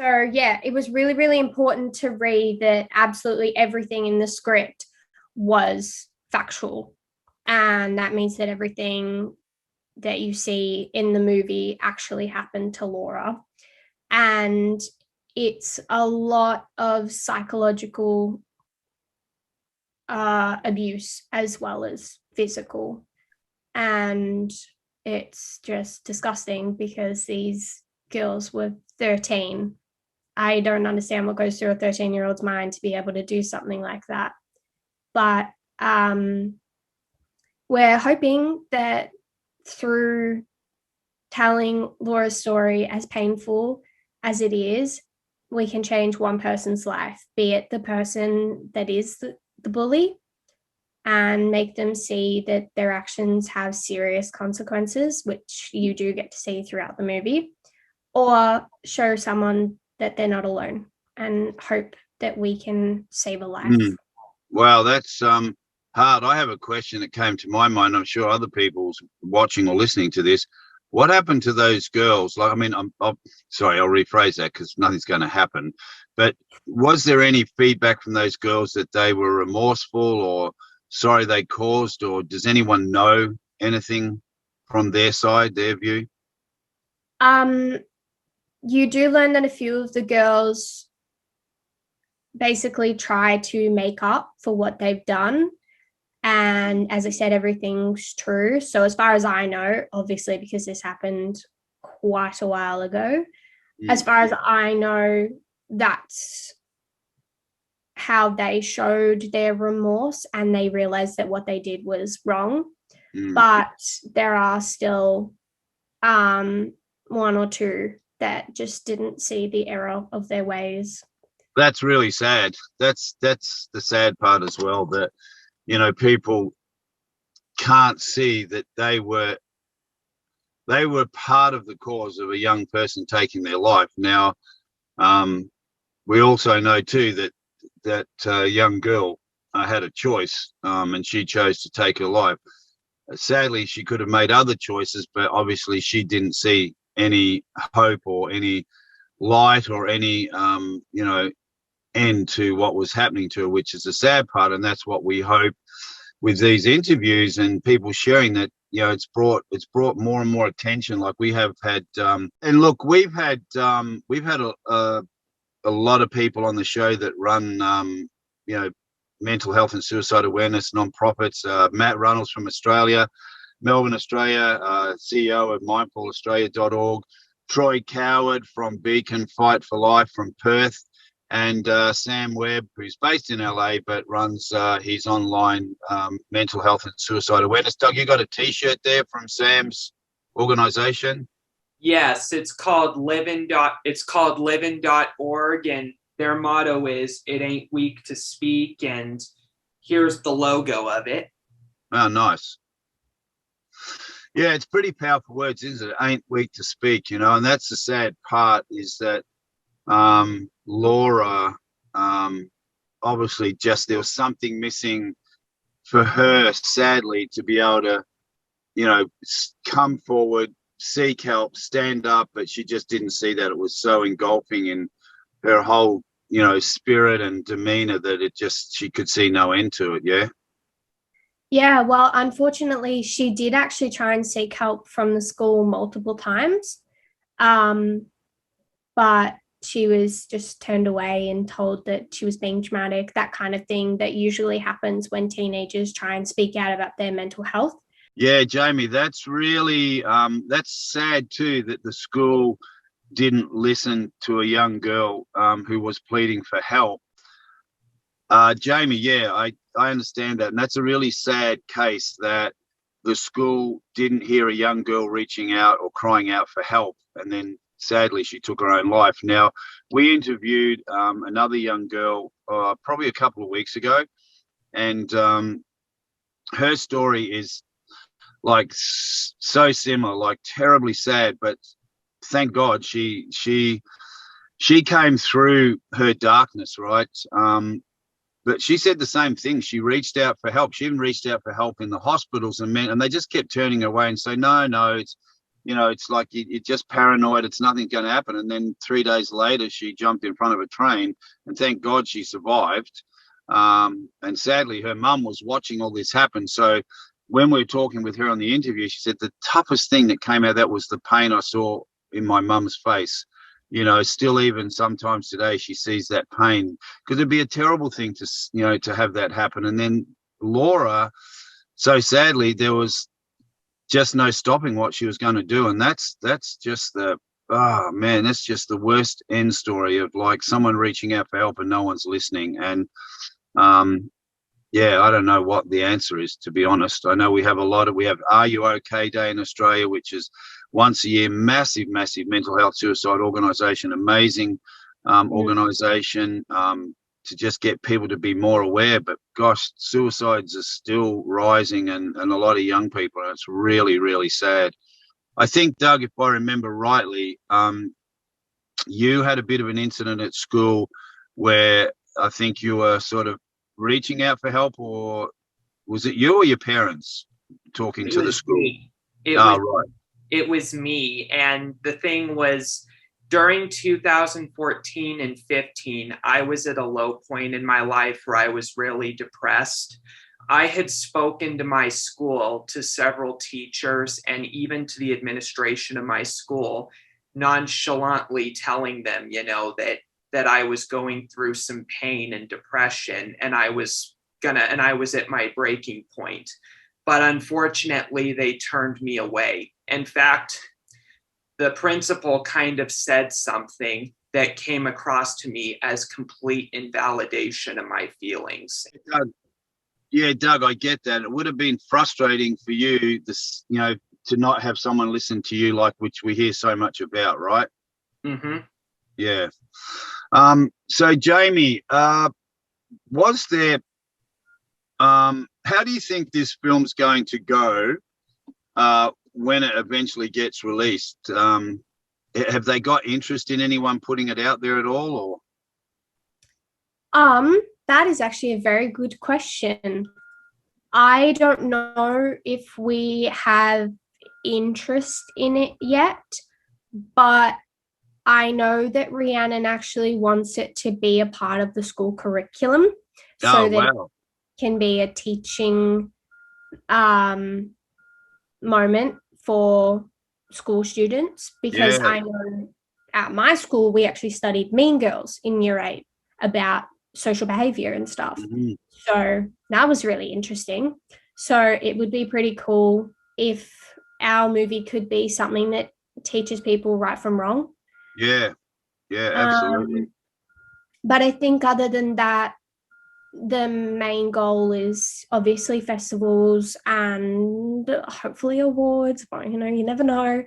So, yeah, it was really, really important to read that absolutely everything in the script was factual. And that means that everything that you see in the movie actually happened to Laura. And it's a lot of psychological abuse as well as physical. And it's just disgusting because these girls were 13. I don't understand what goes through a 13-year-old's mind to be able to do something like that. But we're hoping that through telling Laura's story, as painful as it is, we can change one person's life, be it the person that is the bully, and make them see that their actions have serious consequences, which you do get to see throughout the movie, or show someone that they're not alone and hope that we can save a life. Wow, that's hard. I have a question that came to my mind. I'm sure other people's watching or listening to this. What happened to those girls? Like, I mean, I'll rephrase that because nothing's going to happen. But was there any feedback from those girls that they were remorseful or sorry they caused, or does anyone know anything from their side, their view? You do learn that a few of the girls basically try to make up for what they've done. And as I said, everything's true. So as far as I know, obviously, because this happened quite a while ago, as far as I know, that's how they showed their remorse and they realized that what they did was wrong. But there are still one or two that just didn't see the error of their ways. That's really sad. That's the sad part as well, that people can't see that they were part of the cause of a young person taking their life. Now, we also know too that young girl had a choice, and she chose to take her life. Sadly, she could have made other choices, but obviously she didn't see any hope or any light or any end to what was happening to her, which is the sad part. And that's what we hope with these interviews and people sharing that, it's brought more and more attention. Like we have had, and look, we've had a lot of people on the show that run, mental health and suicide awareness nonprofits. Matt Runnels from Australia, Melbourne, Australia, CEO of mindfulaustralia.org. Troy Coward from Beacon Fight for Life from Perth. And Sam Webb, who's based in LA but runs his online mental health and suicide awareness. Doug, you got a T-shirt there from Sam's organization? Yes, it's called livin.org, and their motto is "It ain't weak to speak," and here's the logo of it. Oh, nice. Yeah, it's pretty powerful words, isn't it? Ain't weak to speak, and that's the sad part, is that Laura, obviously just there was something missing for her, sadly, to be able to, come forward, seek help, stand up, but she just didn't see that. It was so engulfing in her whole, spirit and demeanor that she could see no end to it. Yeah. Yeah, well, unfortunately, she did actually try and seek help from the school multiple times. But she was just turned away and told that she was being dramatic, that kind of thing that usually happens when teenagers try and speak out about their mental health. Yeah, Jamie, that's really, that's sad too, that the school didn't listen to a young girl who was pleading for help. Jamie, yeah, I understand that. And that's a really sad case, that the school didn't hear a young girl reaching out or crying out for help. And then sadly, she took her own life. Now, we interviewed another young girl probably a couple of weeks ago. And her story is like so similar, like terribly sad. But thank God she came through her darkness, right? But she said the same thing. She reached out for help. She even reached out for help in the hospitals, and they just kept turning her away and say, no, it's like you're just paranoid. It's nothing going to happen. And then 3 days later, she jumped in front of a train, and thank God she survived. And sadly, her mum was watching all this happen. So when we were talking with her on the interview, she said the toughest thing that came out of that was the pain I saw in my mum's face. Still even sometimes today she sees that pain, because it'd be a terrible thing to have that happen. And then Laura, so sadly, there was just no stopping what she was going to do. And that's just that's just the worst end story of like someone reaching out for help and no one's listening. And I don't know what the answer is, to be honest. I know we have Are You OK Day in Australia, which is once a year, massive mental health suicide organisation, amazing organisation to just get people to be more aware. But gosh, suicides are still rising, and a lot of young people, and it's really, really sad. I think, Doug, if I remember rightly, you had a bit of an incident at school where I think you were sort of reaching out for help, or was it you or your parents talking to the school? It was me. And the thing was, during 2014 and 15, I was at a low point in my life where I was really depressed. I had spoken to my school, to several teachers, and even to the administration of my school, nonchalantly telling them, that I was going through some pain and depression, and I was at my breaking point. But unfortunately, they turned me away. In fact, the principal kind of said something that came across to me as complete invalidation of my feelings. Doug, I get that. It would have been frustrating for you, to not have someone listen to you, like, which we hear so much about, right? Mm-hmm. Yeah. So Jamie, was there, how do you think this film's going to go when it eventually gets released? Have they got interest in anyone putting it out there at all, or? That is actually a very good question. I don't know if we have interest in it yet, but I know that Rhiannon actually wants it to be a part of the school curriculum, so that it can be a teaching moment for school students, because I know at my school we actually studied Mean Girls in Year 8 about social behavior and stuff. Mm-hmm. So that was really interesting. So it would be pretty cool if our movie could be something that teaches people right from wrong. Yeah, absolutely. But I think other than that, the main goal is obviously festivals and hopefully awards, but you never know.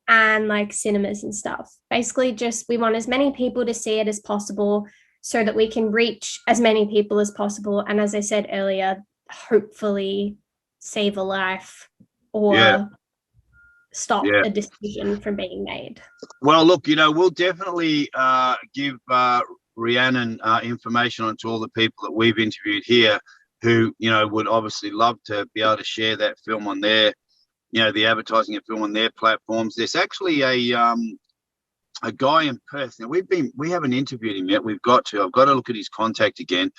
And like cinemas and stuff. Basically, just we want as many people to see it as possible so that we can reach as many people as possible. And as I said earlier, hopefully save a life or stop a decision from being made. Well, look, we'll definitely give Rhiannon information onto all the people that we've interviewed here who, would obviously love to be able to share that film on their, the advertising of film on their platforms. There's actually a guy in Perth. Now we haven't interviewed him yet. I've got to look at his contact again.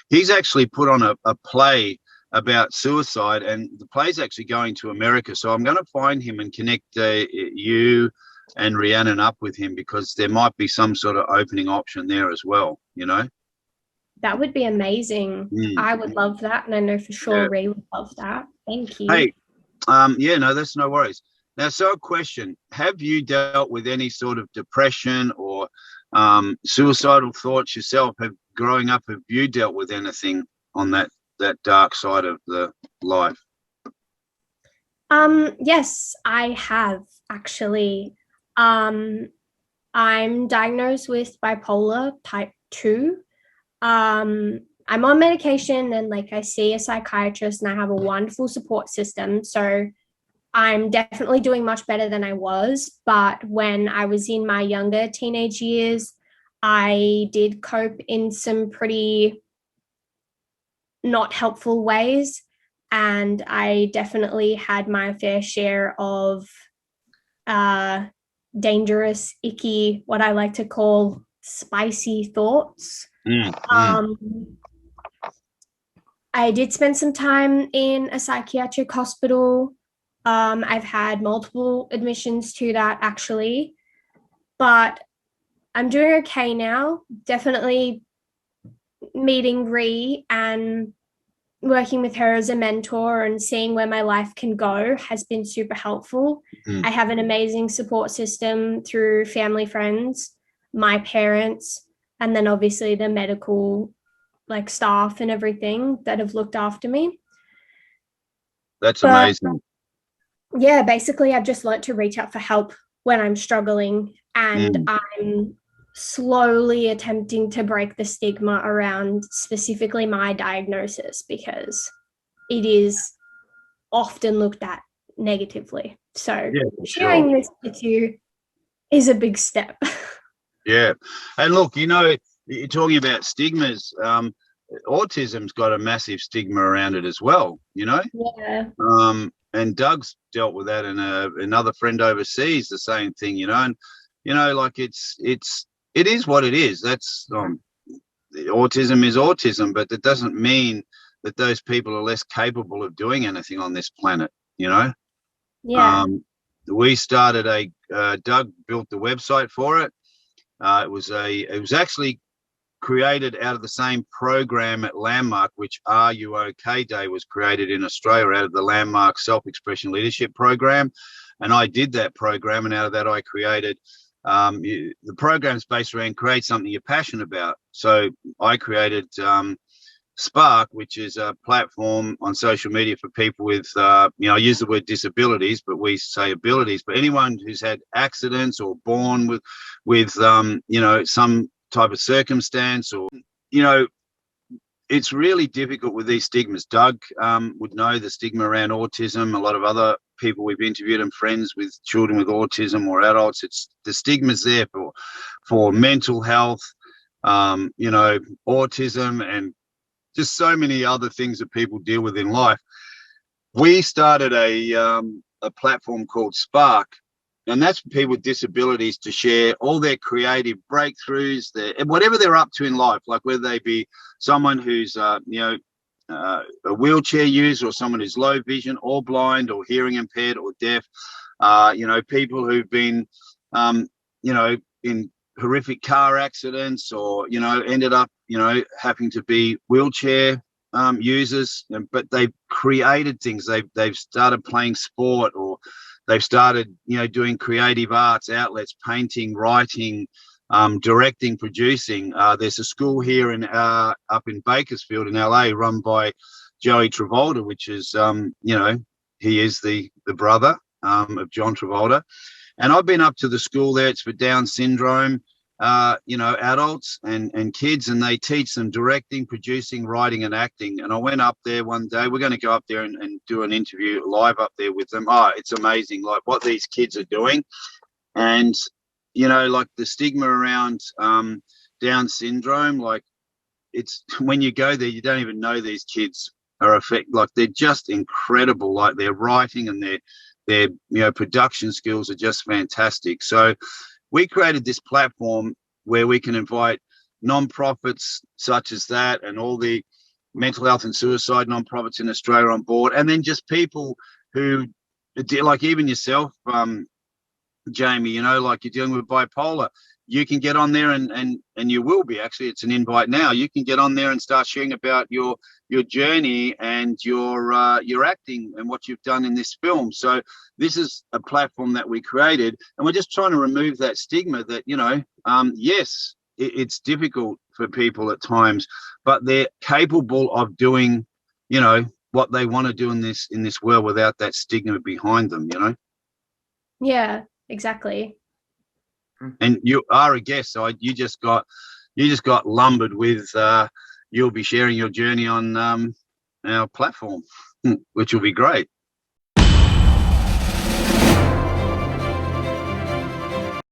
He's actually put on a play about suicide, and the play's actually going to America. So I'm going to find him and connect you and Rhiannon up with him, because there might be some sort of opening option there as well, That would be amazing. I would love that, and I know for sure Rhea would love that. Thank you. Hey, that's no worries. Now, so a question: have you dealt with any sort of depression or suicidal thoughts yourself? Growing up, have you dealt with anything on that dark side of the life? Yes, I have actually. I'm diagnosed with bipolar type 2. I'm on medication, and I see a psychiatrist, and I have a wonderful support system. So I'm definitely doing much better than I was. But when I was in my younger teenage years, I did cope in some pretty not helpful ways. and I definitely had my fair share of dangerous, icky, what I like to call spicy thoughts. I did spend some time in a psychiatric hospital. I've had multiple admissions to that actually, but I'm doing okay now. Definitely meeting Ree and working with her as a mentor and seeing where my life can go has been super helpful. I have an amazing support system through family, friends, my parents, and then obviously the medical like staff and everything that have looked after me. That's amazing. Yeah, basically I've just learned to reach out for help when I'm struggling, and I'm slowly attempting to break the stigma around specifically my diagnosis, because it is often looked at negatively. So sharing this with you is a big step. Yeah. And look, you know, you're talking about stigmas. Autism's got a massive stigma around it as well, you know? Yeah. And Doug's dealt with that, and another friend overseas, the same thing, you know? And, you know, like it is what it is. That's autism is autism, but that doesn't mean that those people are less capable of doing anything on this planet, you know? Yeah. We started Doug built the website for it. It was actually created out of the same program at Landmark, which Are You OK Day was created in Australia out of the Landmark Self-Expression Leadership Program. And I did that program, and out of that I created, the program's based around create something you're passionate about. So I created Spark, which is a platform on social media for people with, I use the word disabilities, but we say abilities, but anyone who's had accidents or born with some type of circumstance, or, it's really difficult with these stigmas. Doug would know the stigma around autism. A lot of other people we've interviewed and friends with children with autism or adults, it's the stigma's there for mental health, autism, and just so many other things that people deal with in life. We started a platform called Spark, and that's for people with disabilities to share all their creative breakthroughs, whatever they're up to in life, like whether they be someone who's a wheelchair user, or someone who's low vision or blind or hearing impaired or deaf, people who've been in horrific car accidents, or ended up having to be wheelchair users, but they've created things. They've started playing sport, or they've started doing creative arts outlets, painting, writing, directing, producing. There's a school here up in Bakersfield in LA run by Joey Travolta, which is he is the brother of John Travolta. And I've been up to the school there. It's for Down syndrome, adults and kids, and they teach them directing, producing, writing, and acting. And I went up there one day. We're going to go up there and do an interview live up there with them. Oh, it's amazing, like what these kids are doing. And, like the stigma around Down syndrome, like it's when you go there, you don't even know these kids are like they're just incredible. Like their writing and their production skills are just fantastic. So we created this platform where we can invite nonprofits such as that, and all the mental health and suicide nonprofits in Australia on board, and then just people who, like even yourself, Jamie, like you're dealing with bipolar. You can get on there and you will be, actually, it's an invite now. You can get on there and start sharing about your journey and your acting and what you've done in this film. So this is a platform that we created, and we're just trying to remove that stigma that, yes, it's difficult for people at times, but they're capable of doing, what they want to do in this world without that stigma behind them, Yeah, exactly. And you are a guest, so you just got lumbered with. You'll be sharing your journey on our platform, which will be great.